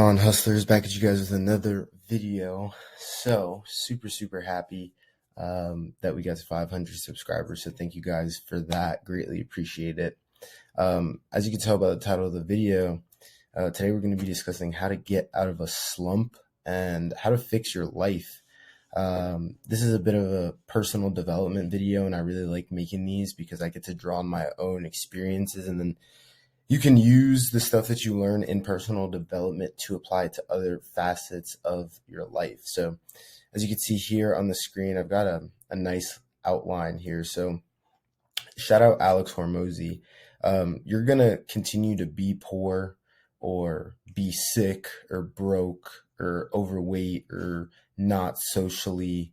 On Hustlers, back at you guys with another video. So super happy that we got to 500 subscribers. So thank you guys for that. Greatly appreciate it. As you can tell by the title of the video, today we're going to be discussing how to get out of a slump and how to fix your life. This is a bit of a personal development video, and I really like making these because I get to draw on my own experiences, and then you can use the stuff that you learn in personal development to apply to other facets of your life. So as you can see here on the screen, I've got a nice outline here. So shout out Alex Hormozy. You're going to continue to be poor or be sick or broke or overweight or not socially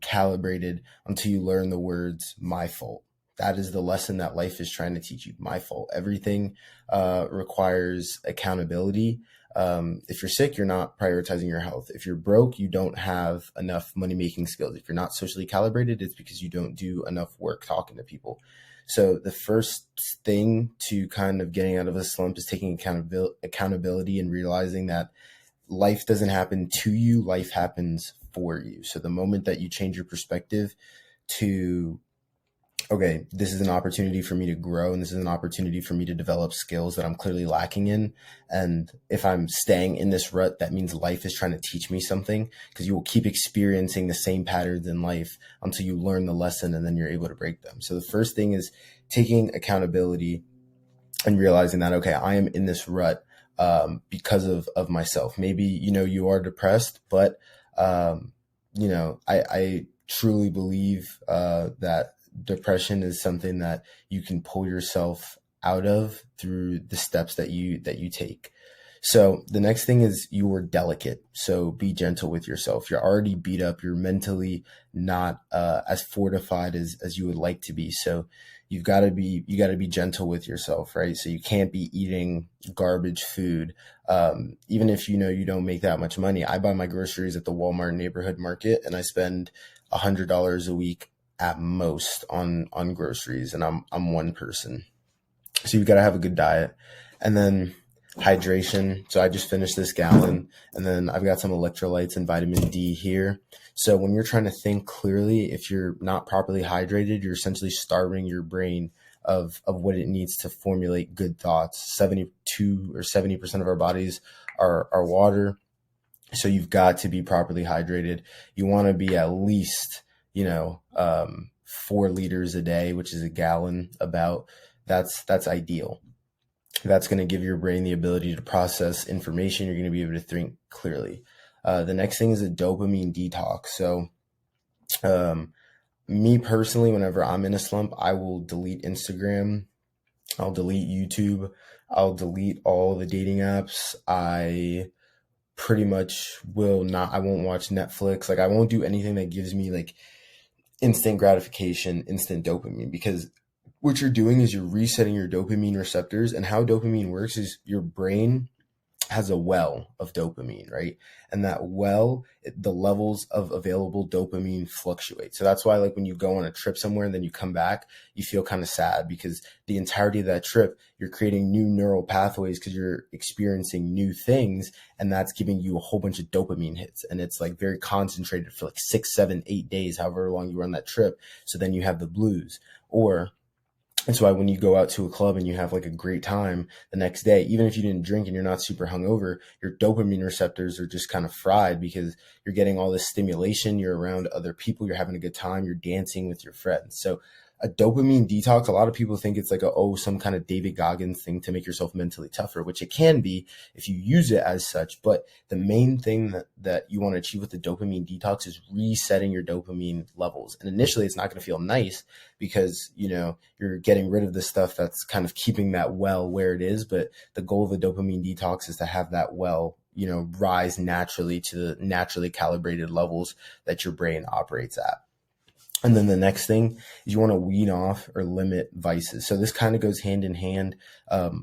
calibrated until you learn the words "my fault." That is the lesson that life is trying to teach you. My fault. Everything requires accountability. If you're sick, you're not prioritizing your health. If you're broke, you don't have enough money-making skills. If you're not socially calibrated, it's because you don't do enough work talking to people. So the first thing to kind of getting out of a slump is taking accountability and realizing that life doesn't happen to you, life happens for you. So the moment that you change your perspective to, okay, this is an opportunity for me to grow, and this is an opportunity for me to develop skills that I'm clearly lacking in. And if I'm staying in this rut, that means life is trying to teach me something, because you will keep experiencing the same patterns in life until you learn the lesson and then you're able to break them. So the first thing is taking accountability and realizing that, okay, I am in this rut because of myself. Maybe, you are depressed, but, I truly believe that depression is something that you can pull yourself out of through the steps that you take. So the next thing is you are delicate. So be gentle with yourself. You're already beat up. You're mentally not as fortified as you would like to be. So you got to be gentle with yourself, right? So you can't be eating garbage food. Even if you don't make that much money. I buy my groceries at the Walmart neighborhood market, and I spend $100 a week at most on groceries, and I'm one person. So you've got to have a good diet. And then hydration. So I just finished this gallon, and then I've got some electrolytes and vitamin D here. So when you're trying to think clearly, if you're not properly hydrated, you're essentially starving your brain of what it needs to formulate good thoughts. 72 or 70% of our bodies are water. So you've got to be properly hydrated. You want to be at least 4 liters a day, which is a gallon about. That's ideal. That's going to give your brain the ability to process information. You're going to be able to think clearly. The next thing is a dopamine detox. So me personally, whenever I'm in a slump, I will delete Instagram. I'll delete YouTube. I'll delete all the dating apps. I pretty much I won't watch Netflix. I won't do anything that gives me instant gratification, instant dopamine, because what you're doing is you're resetting your dopamine receptors. And how dopamine works is your brain has a well of dopamine, right? And that well, the levels of available dopamine fluctuate. So that's why when you go on a trip somewhere and then you come back, you feel kind of sad, because the entirety of that trip, you're creating new neural pathways because you're experiencing new things, and that's giving you a whole bunch of dopamine hits. And it's very concentrated for 6, 7, 8 days, however long you were on that trip. So then you have the blues. That's why when you go out to a club and you have a great time the next day, even if you didn't drink and you're not super hungover, your dopamine receptors are just kind of fried because you're getting all this stimulation. You're around other people. You're having a good time. You're dancing with your friends. So a dopamine detox, a lot of people think it's some kind of David Goggins thing to make yourself mentally tougher, which it can be if you use it as such. But the main thing that you want to achieve with the dopamine detox is resetting your dopamine levels. And initially, it's not going to feel nice because, you're getting rid of the stuff that's kind of keeping that well where it is. But the goal of the dopamine detox is to have that well, rise naturally to the naturally calibrated levels that your brain operates at. And then the next thing is you want to wean off or limit vices. So this kind of goes hand in hand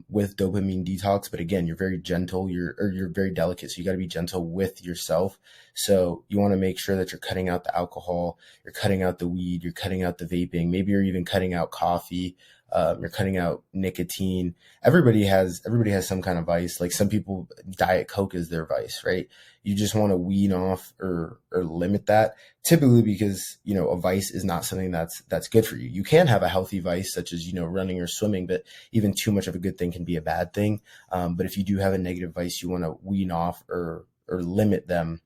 with dopamine detox. But again, you're very gentle, you're very delicate. So you got to be gentle with yourself. So you want to make sure that you're cutting out the alcohol, you're cutting out the weed, you're cutting out the vaping. Maybe you're even cutting out coffee. You're cutting out nicotine. Everybody has some kind of vice. Like some people, Diet Coke is their vice, right? You just want to wean off or limit that, typically because, a vice is not something that's good for you. You can have a healthy vice such as, running or swimming, but even too much of a good thing can be a bad thing. But if you do have a negative vice, you want to wean off or limit them,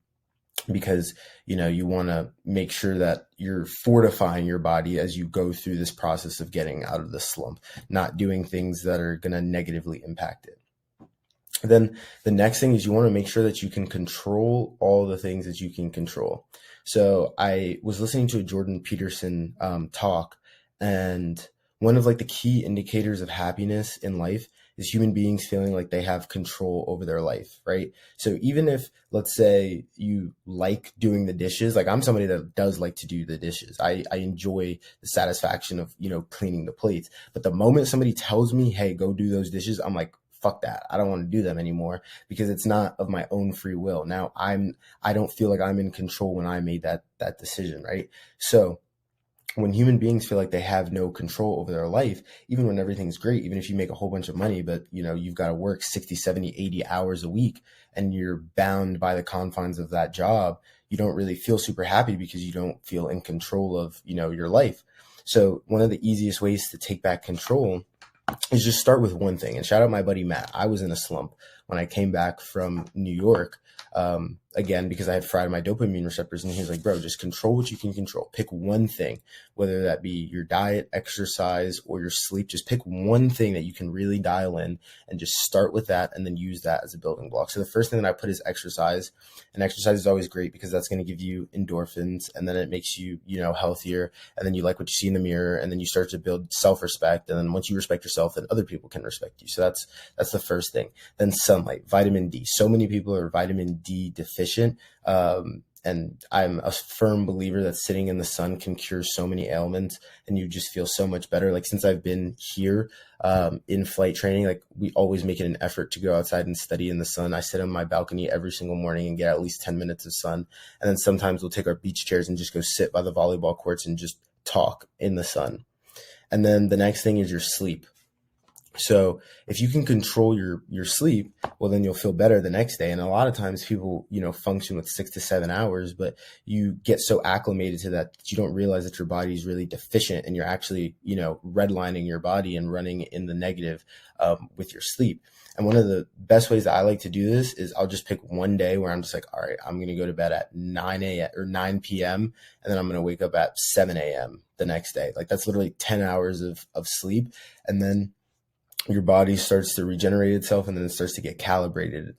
because you want to make sure that you're fortifying your body as you go through this process of getting out of the slump, not doing things that are going to negatively impact it. Then the next thing is you want to make sure that you can control all the things that you can control. So I was listening to a Jordan Peterson talk, and one of like the key indicators of happiness in life is human beings feeling like they have control over their life, right? So even if, let's say, you like doing the dishes, like I'm somebody that does like to do the dishes. I enjoy the satisfaction of, cleaning the plates. But the moment somebody tells me, hey, go do those dishes, I'm like, fuck that. I don't want to do them anymore, because it's not of my own free will. Now I don't feel like I'm in control when I made that decision, right? So when human beings feel like they have no control over their life, even when everything's great, even if you make a whole bunch of money, but you've got to work 60, 70, 80 hours a week and you're bound by the confines of that job, you don't really feel super happy because you don't feel in control of, your life. So one of the easiest ways to take back control is just start with one thing. And shout out my buddy Matt. I was in a slump when I came back from New York, again, because I had fried my dopamine receptors. And he was like, bro, just control what you can control. Pick one thing, whether that be your diet, exercise, or your sleep. Just pick one thing that you can really dial in and just start with that, and then use that as a building block. So the first thing that I put is exercise. And exercise is always great because that's going to give you endorphins, and then it makes you, healthier. And then you like what you see in the mirror, and then you start to build self-respect. And then once you respect yourself, then other people can respect you. So that's the first thing. Then sunlight, vitamin D. So many people are vitamin D deficient. And I'm a firm believer that sitting in the sun can cure so many ailments, and you just feel so much better. Like since I've been here in flight training, like we always make it an effort to go outside and study in the sun. I sit on my balcony every single morning and get at least 10 minutes of sun. And then sometimes we'll take our beach chairs and just go sit by the volleyball courts and just talk in the sun. And then the next thing is your sleep. So if you can control your sleep, well, then you'll feel better the next day. And a lot of times people, function with 6 to 7 hours, but you get so acclimated to that you don't realize that your body is really deficient, and you're actually, redlining your body and running in the negative with your sleep. And one of the best ways that I like to do this is I'll just pick one day where I'm just like, all right, I'm going to go to bed at 9 a.m. or 9 p.m. And then I'm going to wake up at 7 a.m. the next day. Like that's literally 10 hours of sleep. And then your body starts to regenerate itself, and then it starts to get calibrated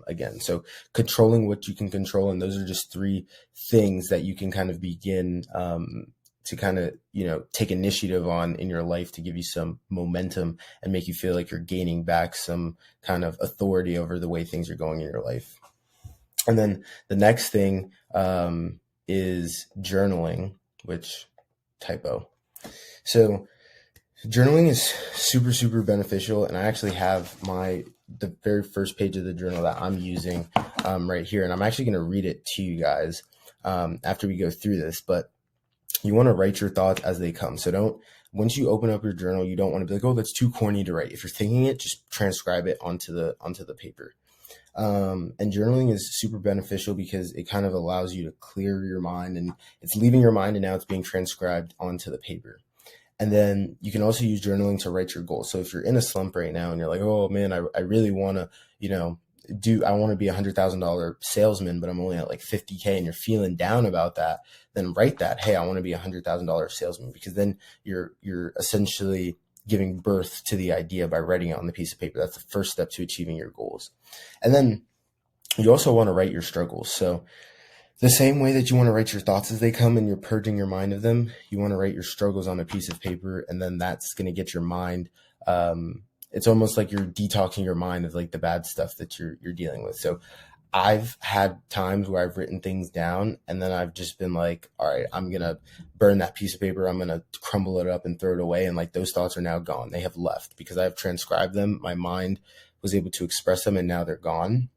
again. So controlling what you can control. And those are just 3 things that you can kind of begin to kind of, take initiative on in your life to give you some momentum and make you feel like you're gaining back some kind of authority over the way things are going in your life. And then the next thing is journaling, which typo. So journaling is super, super beneficial. And I actually have the very first page of the journal that I'm using right here. And I'm actually going to read it to you guys after we go through this. But you want to write your thoughts as they come. So once you open up your journal, you don't want to be like, oh, that's too corny to write. If you're thinking it, just transcribe it onto the paper. And journaling is super beneficial because it kind of allows you to clear your mind, and it's leaving your mind and now it's being transcribed onto the paper. And then you can also use journaling to write your goals. So if you're in a slump right now and you're like, oh man, I really want to, I want to be $100,000 salesman, but I'm only at like 50K, and you're feeling down about that, then write that, hey, I want to be $100,000 salesman, because then you're essentially giving birth to the idea by writing it on the piece of paper. That's the first step to achieving your goals. And then you also want to write your struggles. So the same way that you want to write your thoughts as they come and you're purging your mind of them, you want to write your struggles on a piece of paper, and then that's going to get your mind. It's almost like you're detoxing your mind of like the bad stuff that you're dealing with. So I've had times where I've written things down, and then I've just been like, all right, I'm going to burn that piece of paper. I'm going to crumble it up and throw it away. And like those thoughts are now gone. They have left because I've transcribed them. My mind was able to express them, and now they're gone.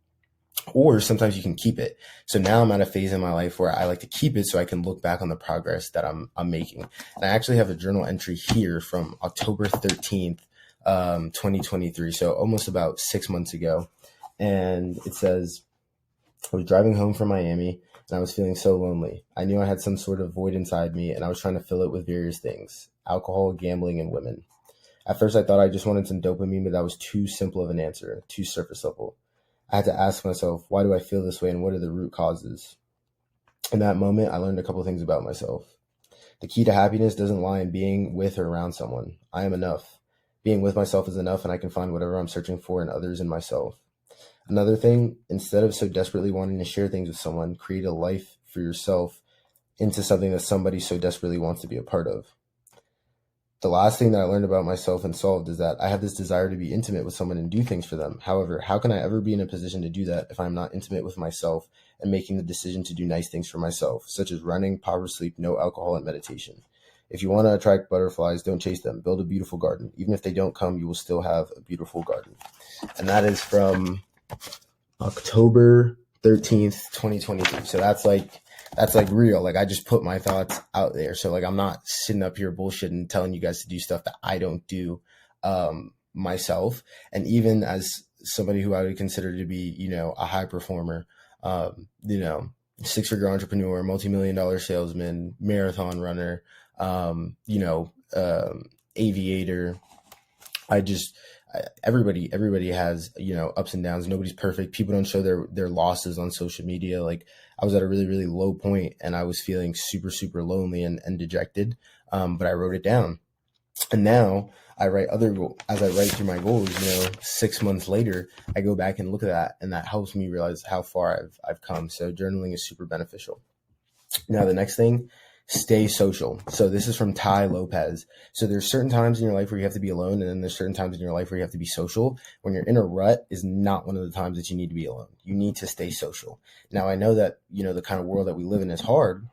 or sometimes you can keep it. So now I'm at a phase in my life where I like to keep it so I can look back on the progress that I'm making. And I actually have a journal entry here from October 13th, 2023. So almost about 6 months ago. And it says, I was driving home from Miami and I was feeling so lonely. I knew I had some sort of void inside me and I was trying to fill it with various things: alcohol, gambling, and women. At first I thought I just wanted some dopamine, but that was too simple of an answer, too surface level. I had to ask myself, why do I feel this way and what are the root causes? In that moment, I learned a couple things about myself. The key to happiness doesn't lie in being with or around someone. I am enough. Being with myself is enough, and I can find whatever I'm searching for in others and myself. Another thing, instead of so desperately wanting to share things with someone, create a life for yourself into something that somebody so desperately wants to be a part of. The last thing that I learned about myself and solved is that I have this desire to be intimate with someone and do things for them. However, how can I ever be in a position to do that if I'm not intimate with myself and making the decision to do nice things for myself, such as running, power sleep, no alcohol, and meditation? If you want to attract butterflies, don't chase them. Build a beautiful garden. Even if they don't come, you will still have a beautiful garden. And that is from October 13th, 2023. So that's like real. Like, I just put my thoughts out there. So like, I'm not sitting up here bullshitting, telling you guys to do stuff that I don't do myself. And even as somebody who I would consider to be, a high performer, 6-figure entrepreneur, multi-million-dollar salesman, marathon runner, aviator. Everybody has, ups and downs. Nobody's perfect. People don't show their losses on social media. Like, I was at a really, really low point and I was feeling super, super lonely and dejected. But I wrote it down. And now as I write through my goals, 6 months later, I go back and look at that, and that helps me realize how far I've come. So journaling is super beneficial. Now, the next thing, stay social. So this is from Ty Lopez. So there's certain times in your life where you have to be alone, and then there's certain times in your life where you have to be social. When you're in a rut is not one of the times that you need to be alone. You need to stay social. Now, I know that, the kind of world that we live in is hard.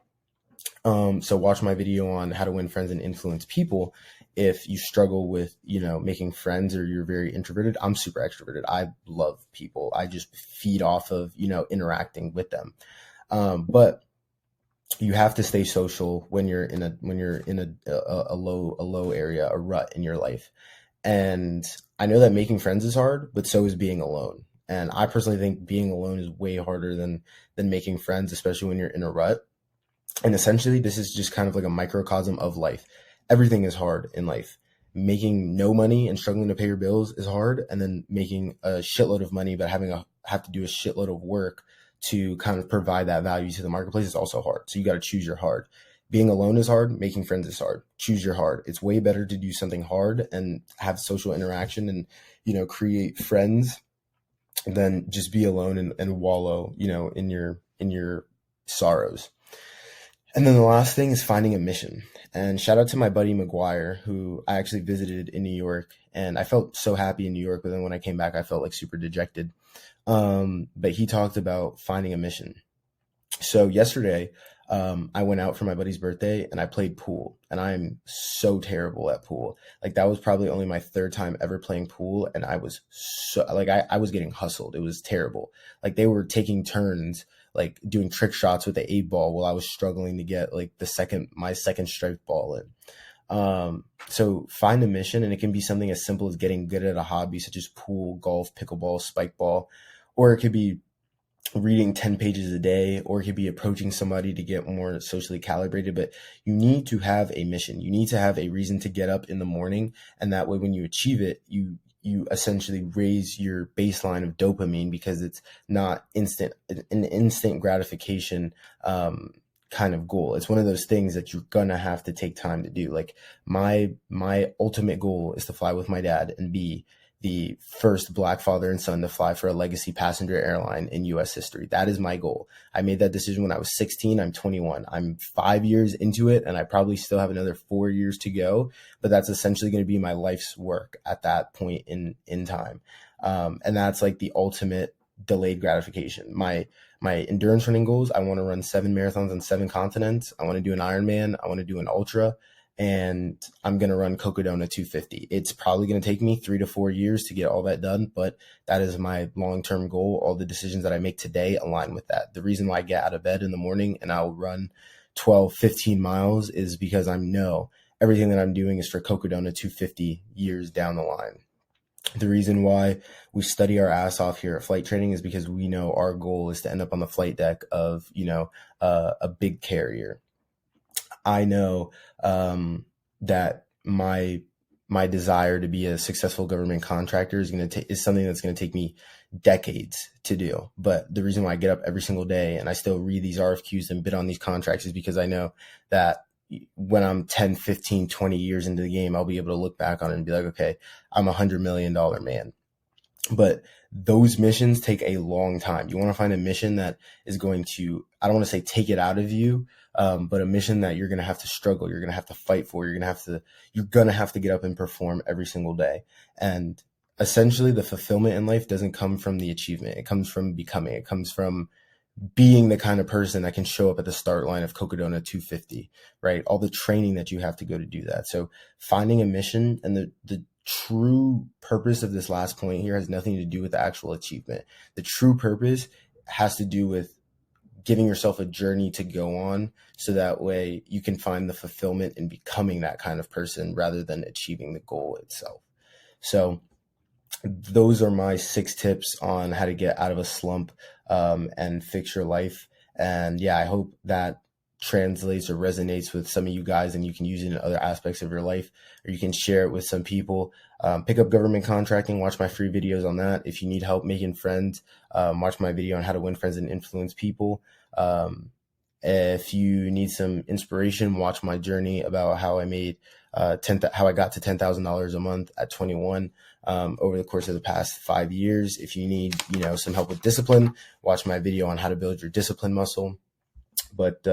So watch my video on how to win friends and influence people. If you struggle with, making friends, or you're very introverted, I'm super extroverted. I love people. I just feed off of, interacting with them. But you have to stay social when you're in a low area, a rut in your life. And I know that making friends is hard, but so is being alone. And I personally think being alone is way harder than making friends, especially when you're in a rut. And essentially, this is just kind of like a microcosm of life. Everything is hard in life. Making no money and struggling to pay your bills is hard. And then making a shitload of money, but have to do a shitload of work to kind of provide that value to the marketplace is also hard. So you got to choose your hard. Being alone is hard. Making friends is hard. Choose your hard. It's way better to do something hard and have social interaction and, create friends than just be alone and wallow, in your sorrows. And then the last thing is finding a mission. And shout out to my buddy McGuire, who I actually visited in New York, and I felt so happy in New York. But then when I came back, I felt like super dejected. But he talked about finding a mission. So yesterday, I went out for my buddy's birthday and I played pool, and I'm so terrible at pool. Like, that was probably only my 3rd time ever playing pool. And I was I was getting hustled. It was terrible. Like, they were taking turns, like doing trick shots with the 8-ball while I was struggling to get like my second strike ball in. So find a mission, and it can be something as simple as getting good at a hobby such as pool, golf, pickleball, spike ball, or it could be reading 10 pages a day, or it could be approaching somebody to get more socially calibrated. But you need to have a mission. You need to have a reason to get up in the morning. And that way, when you achieve it, you essentially raise your baseline of dopamine, because it's not an instant gratification, kind of goal. It's one of those things that you're gonna have to take time to do. Like, my ultimate goal is to fly with my dad and be the first Black father and son to fly for a legacy passenger airline in U.S. history. That is my goal. I made that decision when I was 16. I'm 21. I'm 5 years into it, and I probably still have another 4 years to go. But that's essentially going to be my life's work at that point in time. And that's like the ultimate delayed gratification. My endurance running goals, I want to run 7 marathons on 7 continents. I want to do an Ironman. I want to do an ultra. and I'm going to run Cocodona 250. It's probably going to take me 3 to 4 years to get all that done, but that is my long-term goal. All the decisions that I make today align with that. The reason why I get out of bed in the morning and I'll run 12, 15 miles is because I know everything that I'm doing is for Cocodona 250 years down the line. The reason why we study our ass off here at flight training is because we know our goal is to end up on the flight deck of, a big carrier. I know that my desire to be a successful government contractor is something that's going to take me decades to do. But the reason why I get up every single day and I still read these RFQs and bid on these contracts is because I know that when I'm 10, 15, 20 years into the game, I'll be able to look back on it and be like, okay, I'm $100 million man. But those missions take a long time. You want to find a mission that is going to, I don't want to say take it out of you, but a mission that you're going to have to struggle. You're going to have to fight for. You're going to have to get up and perform every single day. And essentially the fulfillment in life doesn't come from the achievement. It comes from becoming. It comes from being the kind of person that can show up at the start line of Cocodona 250, right? All the training that you have to go to do that. So finding a mission, and the true purpose of this last point here has nothing to do with the actual achievement. The true purpose has to do with giving yourself a journey to go on, so that way you can find the fulfillment in becoming that kind of person rather than achieving the goal itself. So those are my 6 tips on how to get out of a slump and fix your life. And yeah, I hope that translates or resonates with some of you guys, and you can use it in other aspects of your life, or you can share it with some people. Pick up government contracting, watch my free videos on that. If you need help making friends, watch my video on how to win friends and influence people. If you need some inspiration, watch my journey about how I made how I got to $10,000 a month at 21 over the course of the past 5 years. If you need, some help with discipline, watch my video on how to build your discipline muscle. But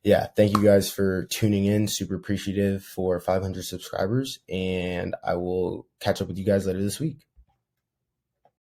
yeah, thank you guys for tuning in. Super appreciative for 500 subscribers, and I will catch up with you guys later this week.